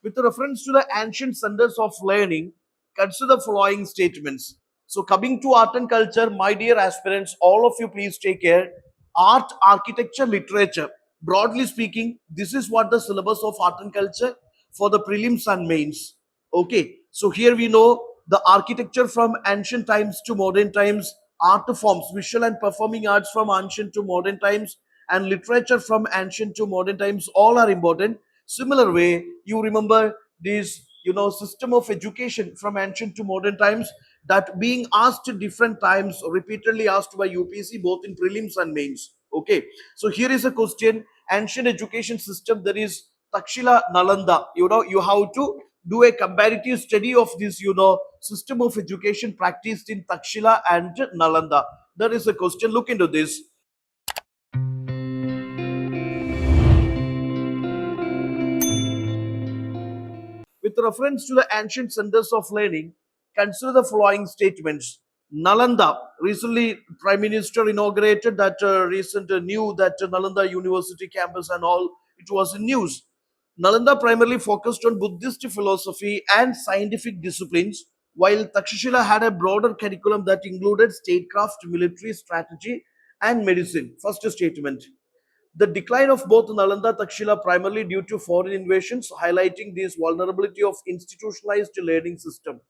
With reference to the ancient centers of learning, consider the following statements. So, coming to art and culture, my dear aspirants, all of you please take care. Art, architecture, literature. Broadly speaking, this is what the syllabus of art and culture for the prelims and mains. Okay, so here we know the architecture from ancient times to modern times, art forms, visual and performing arts from ancient to modern times, and literature from ancient to modern times, all are important. Similar way, you remember this, system of education from ancient to modern times that being asked different times, repeatedly asked by UPSC both in prelims and mains. Okay, so here is a question: ancient education system. There is Takshila, Nalanda. You have to do a comparative study of this, system of education practiced in Takshila and Nalanda. There is a question. Look into this. With reference to the ancient centers of learning, consider the following statements. Nalanda, recently Prime Minister inaugurated that recent new that Nalanda University campus and all, it was in news. Nalanda primarily focused on Buddhist philosophy and scientific disciplines, while Takshashila had a broader curriculum that included statecraft, military strategy, and medicine. First statement. The decline of both Nalanda and Takshila primarily due to foreign invasions, highlighting this vulnerability of institutionalized learning system.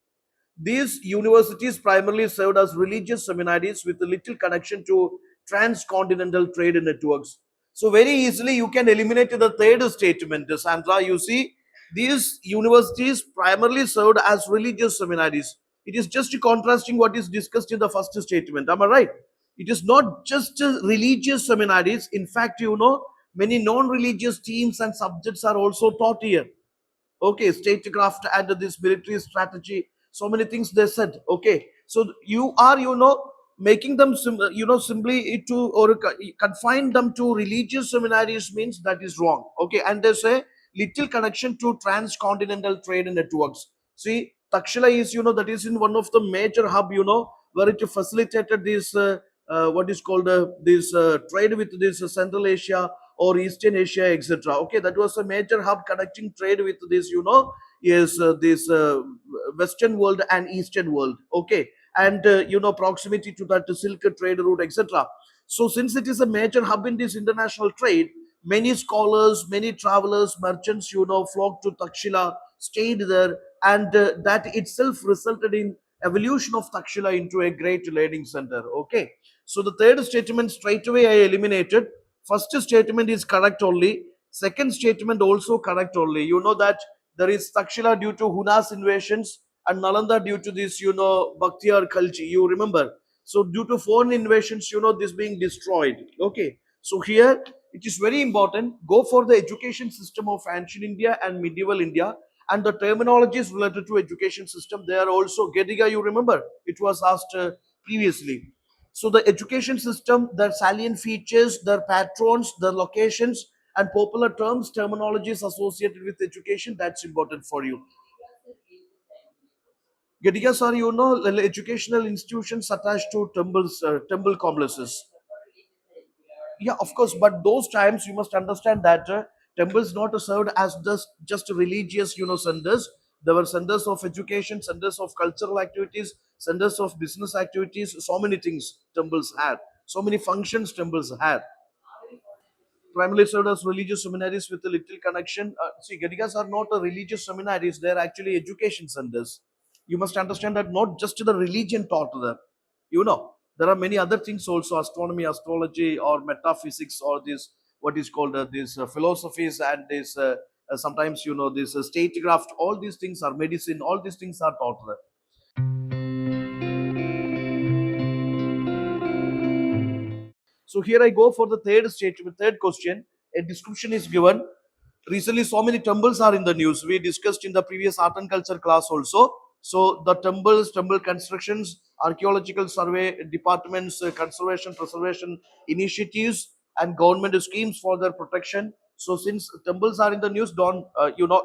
These universities primarily served as religious seminaries with little connection to transcontinental trade networks. So very easily you can eliminate the third statement, Sandra. You see, these universities primarily served as religious seminaries. It is just contrasting what is discussed in the first statement. Am I right? It is not just religious seminaries. In fact, many non-religious themes and subjects are also taught here. Okay, statecraft and this military strategy, so many things they said. Okay, so you are, making them simply to or confine them to religious seminaries means that is wrong. Okay, and they say little connection to transcontinental trade networks. See, Takshila is, that is in one of the major hub, where it facilitated this what is called this trade with this Central Asia or Eastern Asia, etc. Okay, that was a major hub connecting trade with this, is this Western world and Eastern world. Okay, and proximity to that Silk trade route, etc. So, since it is a major hub in this international trade, many scholars, many travelers, merchants, flocked to Takshila, stayed there, and that itself resulted in evolution of Takshila into a great learning center. Okay, so the third statement straight away I eliminated. First statement is correct only. Second statement also correct only. You know that there is Takshila due to Hunas invasions and Nalanda due to this, Bhaktiar culture. You remember? So due to foreign invasions, this being destroyed. Okay. So here it is very important. Go for the education system of ancient India and medieval India, and the terminologies related to education system. They are also Gediga. You remember? It was asked previously. So the education system, their salient features, their patrons, their locations, and popular terms, terminologies associated with education, that's important for you. Gedigas are, educational institutions attached to temples, temple complexes. Yeah, of course, but those times you must understand that temples not served as just religious, centers. There were centers of education, centers of cultural activities, centers of business activities. So many things temples had. So many functions temples had. Primarily served as religious seminaries with a little connection. See, Gadigas are not a religious seminaries; they are actually education centers. You must understand that not just the religion taught there. There are many other things also: astronomy, astrology, or metaphysics, or this what is called these philosophies and this sometimes this statecraft. All these things are medicine. All these things are taught there. So here I go for the third statement, third question. A description is given. Recently, so many temples are in the news. We discussed in the previous art and culture class also. So the temples, temple constructions, archaeological survey departments, conservation, preservation initiatives, and government schemes for their protection. So since temples are in the news, don't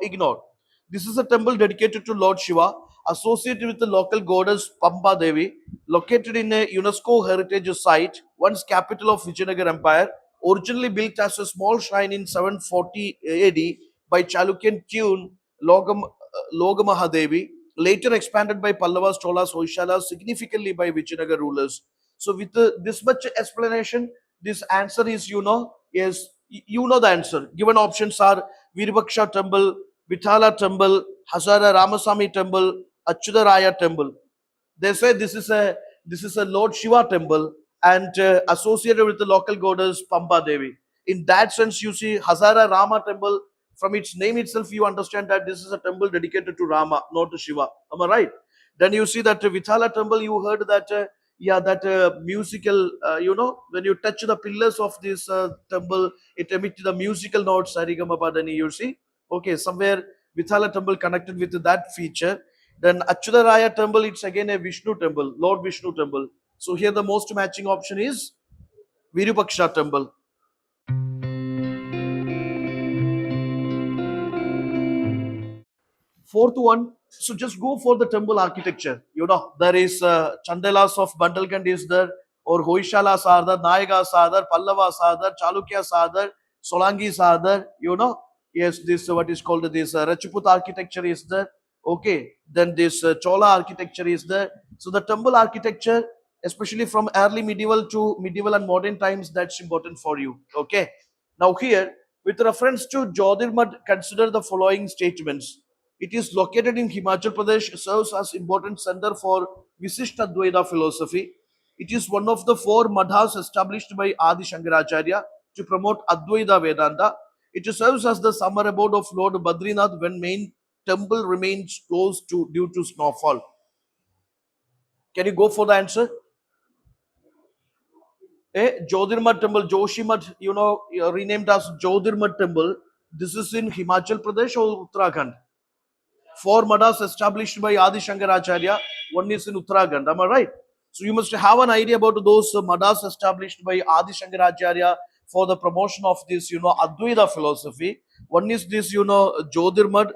ignore. This is a temple dedicated to Lord Shiva, associated with the local goddess Pamba Devi, located in a UNESCO heritage site, once capital of Vijayanagar Empire, originally built as a small shrine in 740 AD by Chalukyan Tune. Logamahadevi, later expanded by Pallavas, Cholas, Hoysalas, significantly by Vijayanagar rulers. So, with this much explanation, this answer is, yes, you know the answer. Given options are Virpaksha temple, Vithala temple, Hazara Ramasamy temple, Achyutaraya temple. They say this is a Lord Shiva temple and associated with the local goddess Pamba Devi. In that sense, you see Hazara Rama temple. From its name itself, you understand that this is a temple dedicated to Rama, not to Shiva. Am I right? Then you see that Vithala temple. You heard that that musical. When you touch the pillars of this temple, it emits the musical notes. Sarigama Padani. You see, okay, somewhere Vithala temple connected with that feature. Then Achyutaraya temple, it's again a Vishnu temple, Lord Vishnu temple. So here the most matching option is Virupaksha temple. Fourth one, so just go for the temple architecture. There is Chandelas of Bandalgand is there, or Hoyshalas are there, Nayagas are there, Pallavas are there, Chalukyas are there, Solangis are there. Yes, this what is called this Rajput architecture is there. Okay, then this Chola architecture is there. So the temple architecture, especially from early medieval to medieval and modern times, that's important for you. Okay, now here with reference to Jyotirmad, consider the following statements. It is located in Himachal Pradesh, serves as important center for Visishta Advaita philosophy. It is one of the four madhas established by Adi Shankaracharya to promote Advaita Vedanta. It serves as the summer abode of Lord Badrinath when main temple remains closed due to snowfall. Can you go for the answer? Jyotirmad temple, Joshimat, renamed as Jyotirmad temple. This is in Himachal Pradesh or Uttarakhand? Four madhas established by Adi Shankaracharya. One is in Uttarakhand. Am I right? So you must have an idea about those madhas established by Adi Shankaracharya for the promotion of this, Advaita philosophy. One is this, Jyotirmad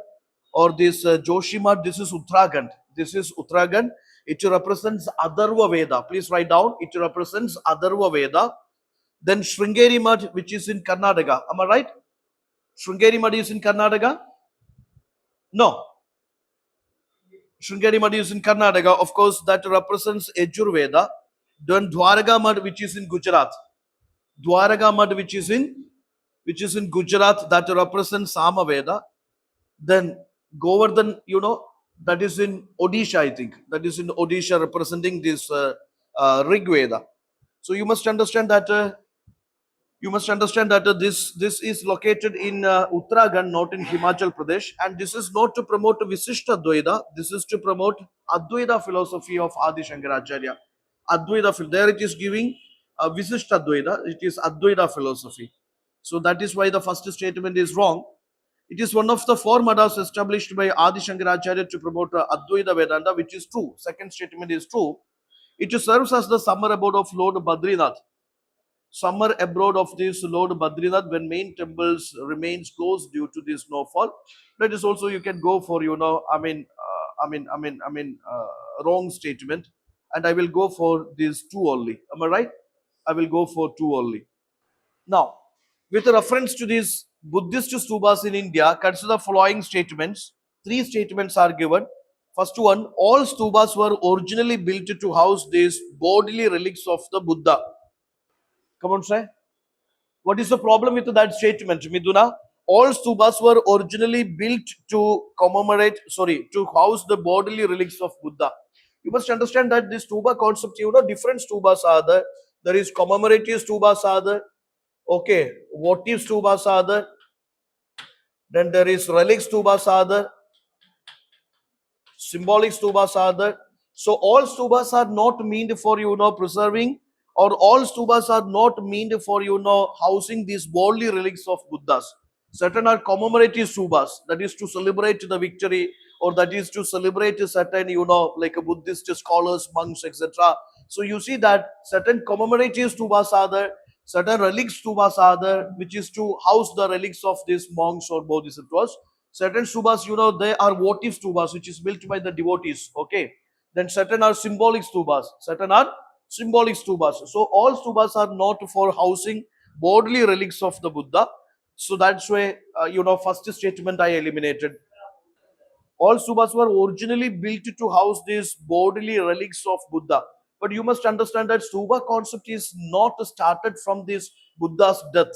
or this Joshimad. This is Uttarakhand. This is Uttarakhand. It represents Atharva Veda. Please write down. It represents Atharva Veda. Then Sringeri Mad, which is in Karnataka. Am I right? Sringeri Mad is in Karnataka? No. Sringeri Mad is in Karnataka. Of course, that represents Yajurveda. Then Dwaraka Mad, which is in Gujarat. Dwaraka Mad, which is in Gujarat, that represents Samaveda. Then Govardhan, that is in Odisha, I think. That is in Odisha, representing this Rig Veda. So you must understand that this is located in Uttarakhand, not in Himachal Pradesh, and this is not to promote Visishta Advaita. This is to promote Advaita philosophy of Adi Shankaracharya. There it is giving Visishta Advaita. It is Advaita philosophy. So that is why the first statement is wrong. It is one of the four madhas established by Adi Shankaracharya to promote Advaita Vedanta, which is true. Second statement is true. It serves as the summer abode of Lord Badrinath. Summer abroad of this Lord Badrinath when main temples remains closed due to this snowfall. That is also you can go for wrong statement, and I will go for these two only. Am I right? I will go for two only. Now, with reference to these Buddhist stupas in India, consider the following statements. Three statements are given. First one, all stupas were originally built to house these bodily relics of the Buddha. Come on, say. What is the problem with that statement, Miduna? All stupas were originally built to house the bodily relics of Buddha. You must understand that this stupa concept, different stupas are there. There is commemorative stupas are there. Okay, votive stupas are there. Then there is relic stupas are there. Symbolic stupas are there. So all stupas are not meant for preserving, or all stupas are not meant for housing these bodily relics of Buddhas. Certain are commemorative stupas, that is to celebrate the victory, or that is to celebrate a certain like a Buddhist scholars, monks, etc. So you see that certain commemorative stupas are there, certain relics stupas are there, which is to house the relics of these monks or bodhisattvas. Certain stupas, they are votive stupas, which is built by the devotees. Okay. Then certain are symbolic stupas. Certain are symbolic stupas. So all stupas are not for housing bodily relics of the Buddha. So that's why, first statement I eliminated. All stupas were originally built to house these bodily relics of Buddha. But you must understand that stupa concept is not started from this Buddha's death.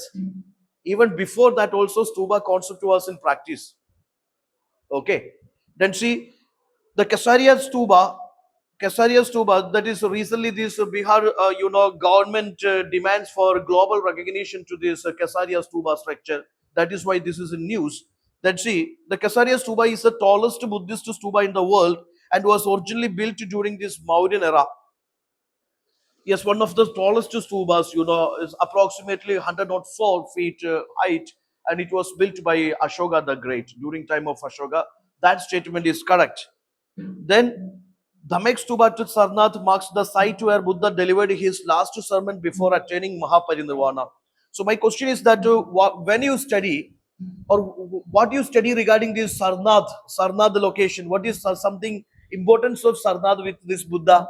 Even before that, also stupa concept was in practice. Okay. Then see the Kasaria Stupa, that is recently this Bihar, government demands for global recognition to this Kasaria Stupa structure. That is why this is in news. That see, the Kasaria Stupa is the tallest Buddhist stupa in the world and was originally built during this Mauryan era. Yes, one of the tallest stupas, is approximately 104 feet height, and it was built by Ashoka the Great during time of Ashoka. That statement is correct. Then Dhamek Stupa to Sarnath marks the site where Buddha delivered his last sermon before attaining Mahaparinirvana. So my question is that when you study or what you study regarding this Sarnath location, what is something importance of Sarnath with this Buddha?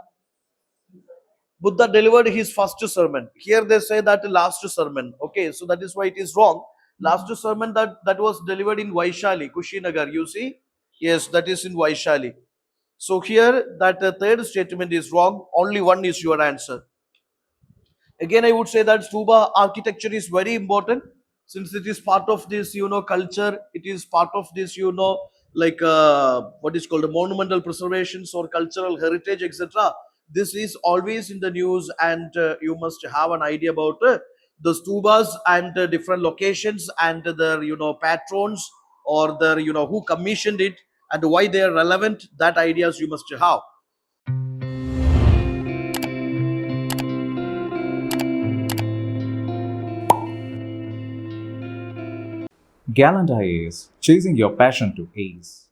Buddha delivered his first sermon. Here they say that last sermon. Okay, so that is why it is wrong. Last sermon that was delivered in Vaishali, Kushinagar. You see, yes, that is in Vaishali. So here that third statement is wrong. Only one is your answer. Again, I would say that stupa architecture is very important since it is part of this, culture. It is part of this, like what is called a monumental preservations or cultural heritage, etc. This is always in the news, and you must have an idea about the stupas and different locations and their, patrons or their, who commissioned it and why they are relevant. That ideas you must have. Gallant IAS, chasing your passion to ace.